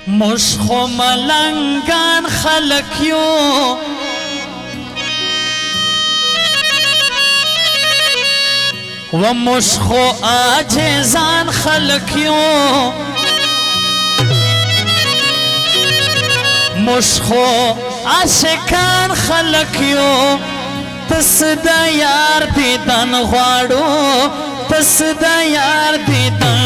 مشخو ملنگان خلق یو و مشخو عاجزان خلق یو مشخو عاشقان خلق یو تس دا یار دیدن غواړو تس دا یار دیدن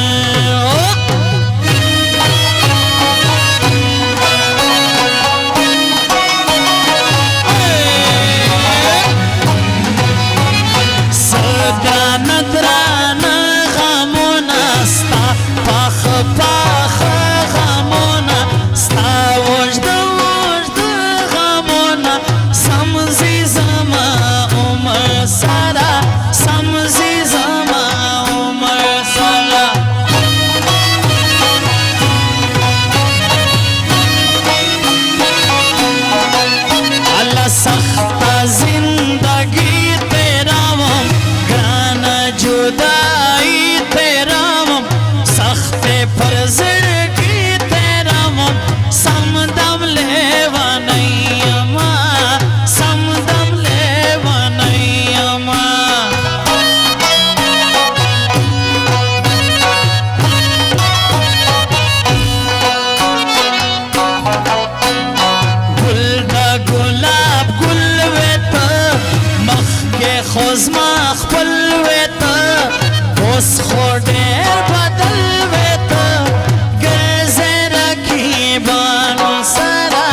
خوزما خپل ویتا اوس خو ډېر بدل ویتا ګرځې رقیبانو سره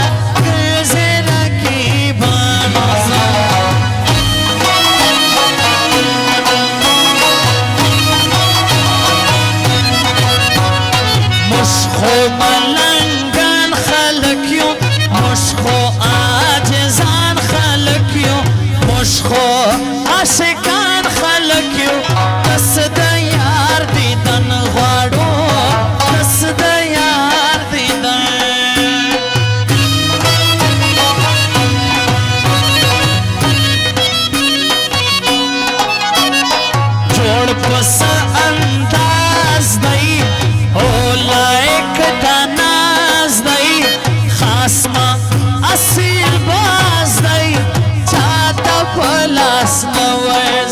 ګرځې رقیبانو سره مشخو ملنګان خلق یو مشخو عاجزان خلق یو مشخو عاشقان خلق یو تس د یار دیدن غواړو تس د یار دیدن جوړ پس انداز دی او لایک د ناز دی خاص ما اصیل باز دی چاته پلاس نوې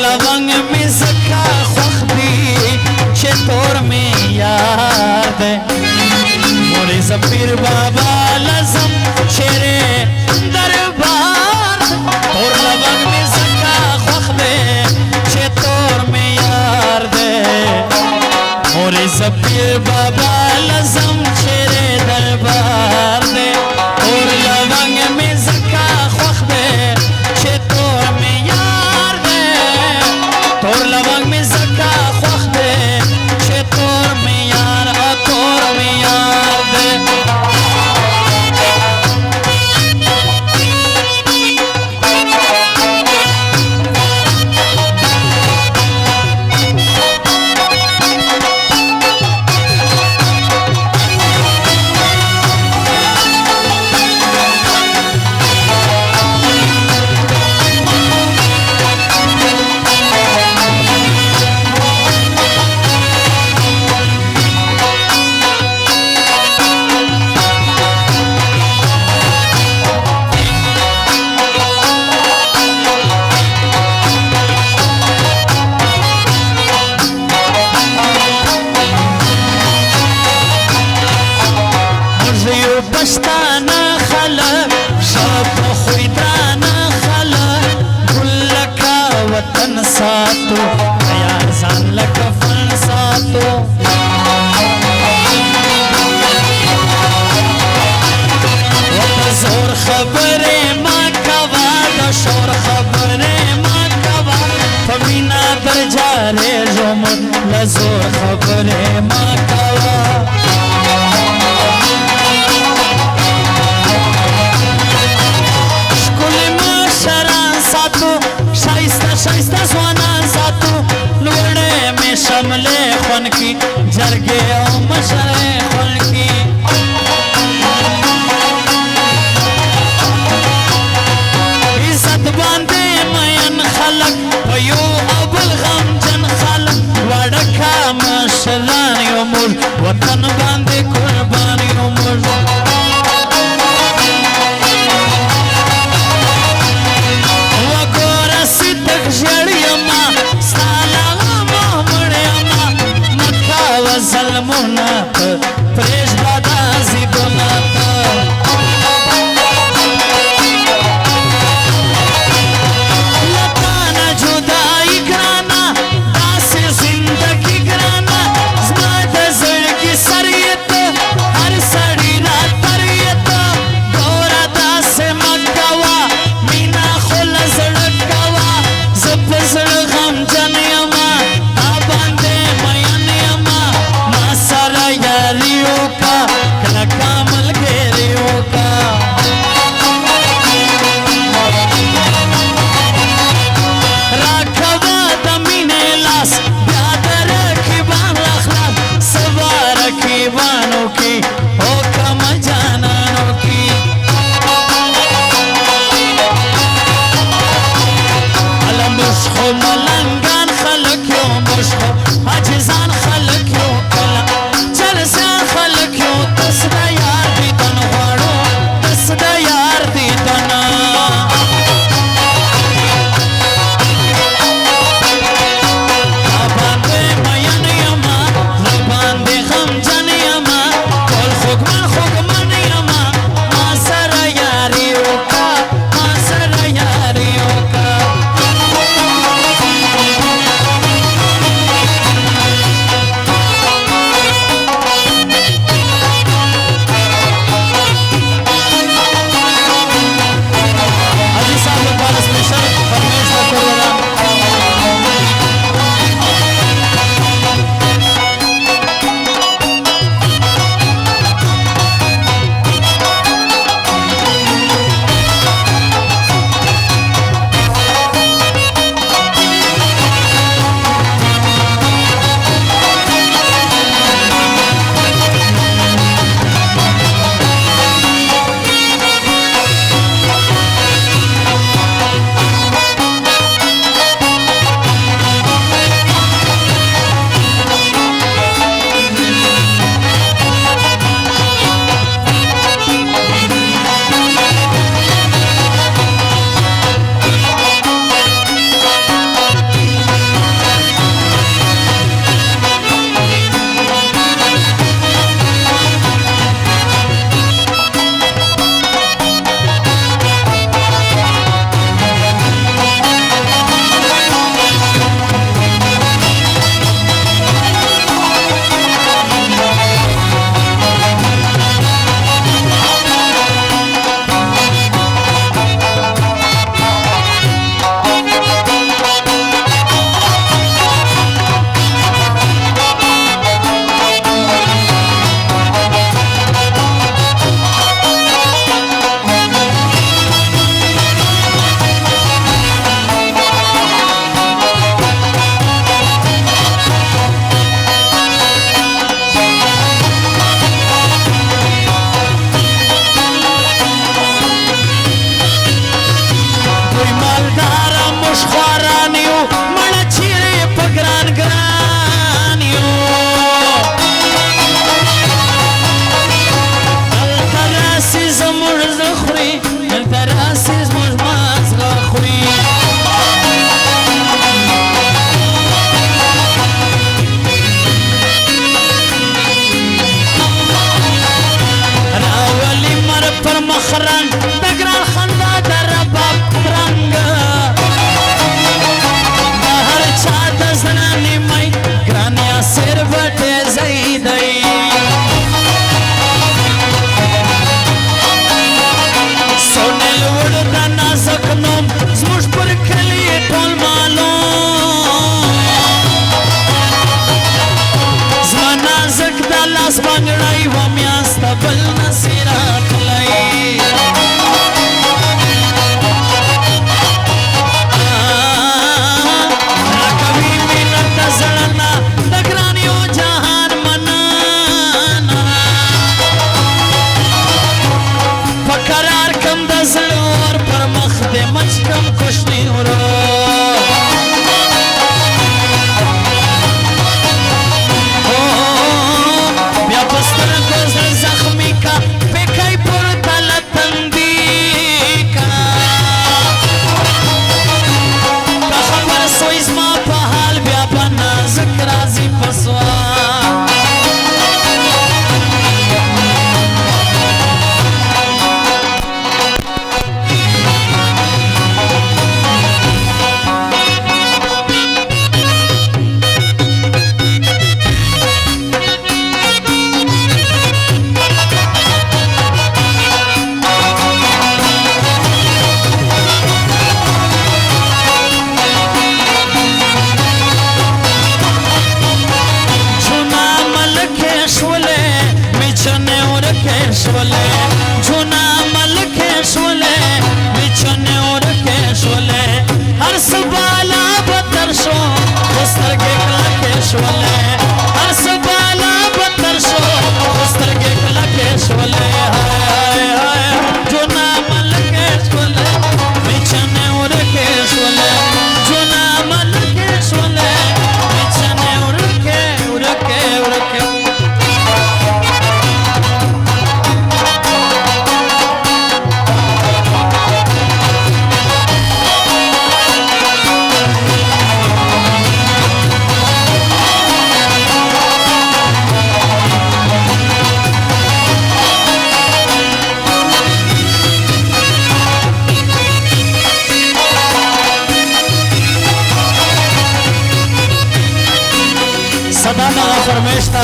लवंग में सका खुखदी छे तोर में याद मोरे जफीर बाबा लजम शेरे दरबार और लवंग में सका खुखदे छे तोर में यार दे मोरे जफीर बाबा लजम शेरे दरबार दे और लवंग में सका खुखदे छे तोर में यार दे तोर लवंग में सका खुखदे छे तोर में यार तोर में यार दे پښتانه خلک شپ خویدانه خلک ګل لکه وطن ساتو یار ځان لکه فن ساتو وته زور خبرې ما کوه د شور خبرې ما کوه په مینا در جارې ژوم له زور خبرې ما کوه شایسته ځوانان ساتو لوړې مې شملې خون کی جرګې او مشرې خون کی عزت باندې مین خلک په یو او بل غمجن خلک وړکه مشران یو موږ وطن باندې قربان یو موږ ظلمونه پرېږده دا زیږونه له تا نه جدایي ګرانه داسې زندګي ګرانه زما د زړګي سر یې ته هر سړي را تر یې ته ګوره داسې مه کوه مینه خو له زړه کوه زه په زړه غمجن یمه تا باندې مین یمه سارا यारियों का कला कामल घेरियों का राखवा दमीने लास याद रखी बान लखलात सवा रखी बानों की हो कम जाननों की अलम मुश्खो मलंगान खलक यो मुश्खो अजिजान खलक यो تسدا یار دی تن غواړو تسدا یار دی تن باندې مین یما باندې غمجن یما ټول خوږمن یما ما سره یاري وکا ما سره یاري وکا शोले झुना मल के शोले बिछने और के शोले हर सुबाला बतर शो उस्तर के कला के शोले हर सुबाला बतर शो उस्तर के कला के शोले हाय हाय झुना मल के शोले बिछने और के शोले झुना मल के शोले बिछने और के सदा नवा फरमेश था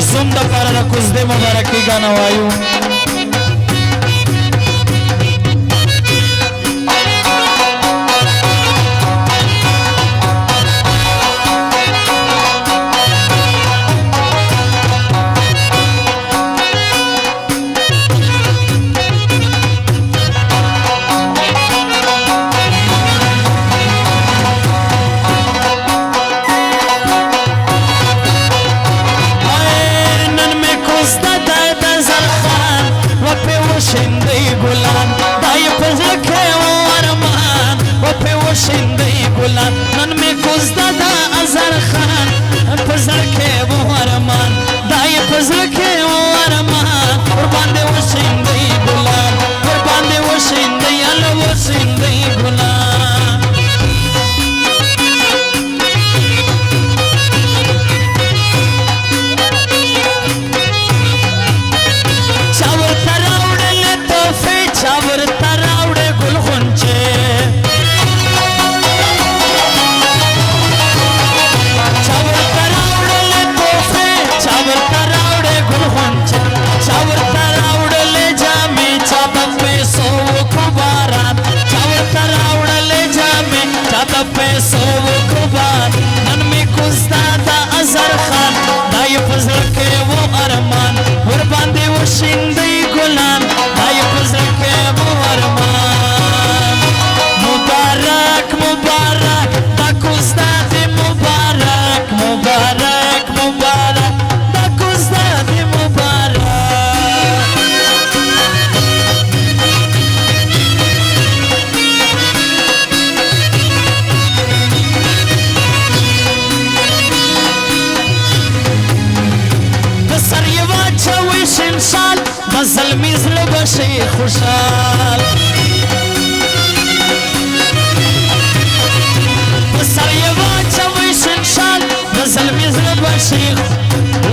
जुम द पारा कुछ दे मुबारकी गाना वायु नन में कुछ दादा अजर खान फजल के वो अरमान दाई फजल के वो अरमान और बांधे वो सिंधी गुलाम और बांधे वो सिंधी अल्लाह वो सिंधी गुलाम चावर तरावड़े ले तोहफे चावर तरावड़े गुल खुंचे पैसो वो खुबान नन में कुछ दादा अजर खान दाई फजल के वो अरमान और बांधे वो सिंधी गुलाम दाई फजल के वो अरमान मुबारक मुबारक ताकुस दादी मुबारक मुबारक मुबारक ताकुस दादी मुबारक इंसान मजल मिजल बशे खुशाल सर ये वाचा विश इंसान मजल मिजल बशे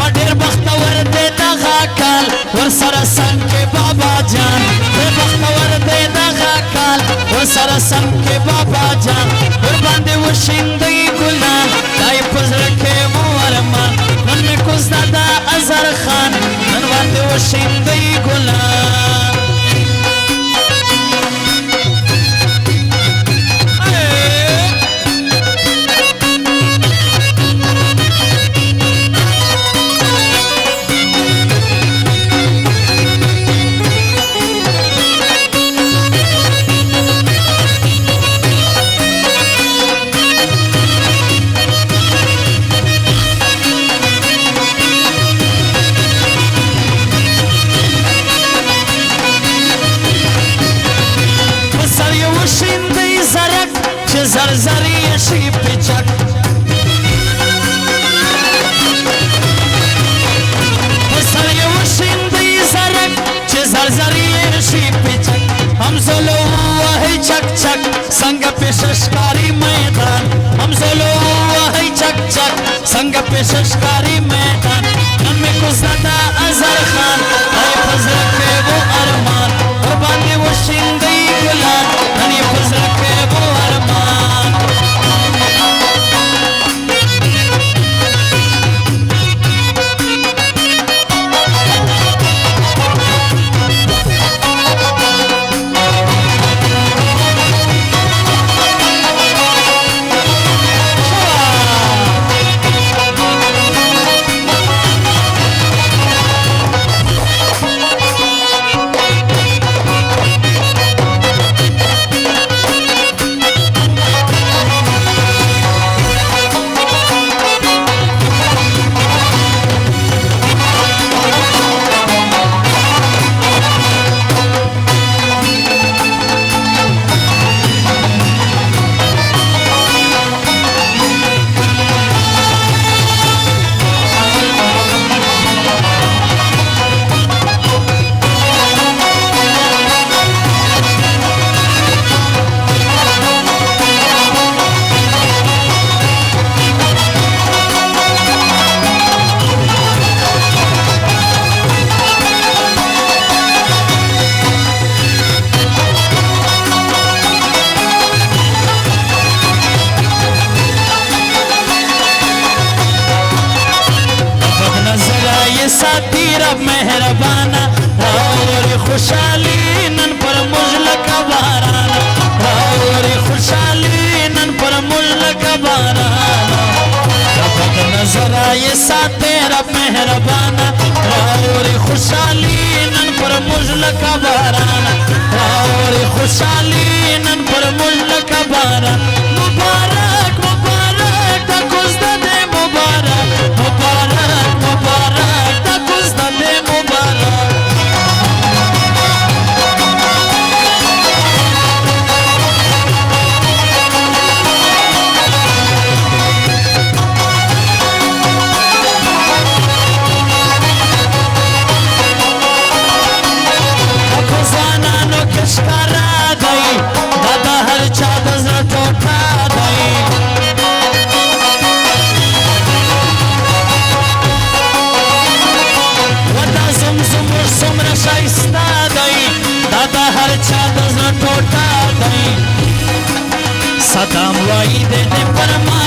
वडेर बख्तवर दे दगाकाल वर सर संग के बाबा जान वर बख्तवर दे दगाकाल वर सर संग के बाबा जान वर बांधे वो सिंधी गुलाम दाई फजल के वो अरमान नन में कुछ दादा अजर खान नन बांधे वो सिंधी गुलाम zari yeshi pichak sar ye wo shindi zarak che zari yeshi pichak hum zolo hai chak chak sang pe shashkari मैदान हम zolo hai chak chak sang pe shashkari मैदान हमें को ज़्यादा अजर खान आए फजल के वो अरमान और बांधे वो शिंदी गुलाम हनी फजल के वो अरमान رب مهربانا راوړي خوشالي نن پر موږ لکه باران راوړي خوشالي نن پر موږ لکه باران رب نظر یې ساتي رب مهربانا راوړي خوشالي نن پر موږ لکه باران راوړي خوشالي نن پر موږ لکه باران مبارک مبارک دا کوزده دی مبارک مبارک مبارک دا کوزده دی مبارک صدام وای دې پر ما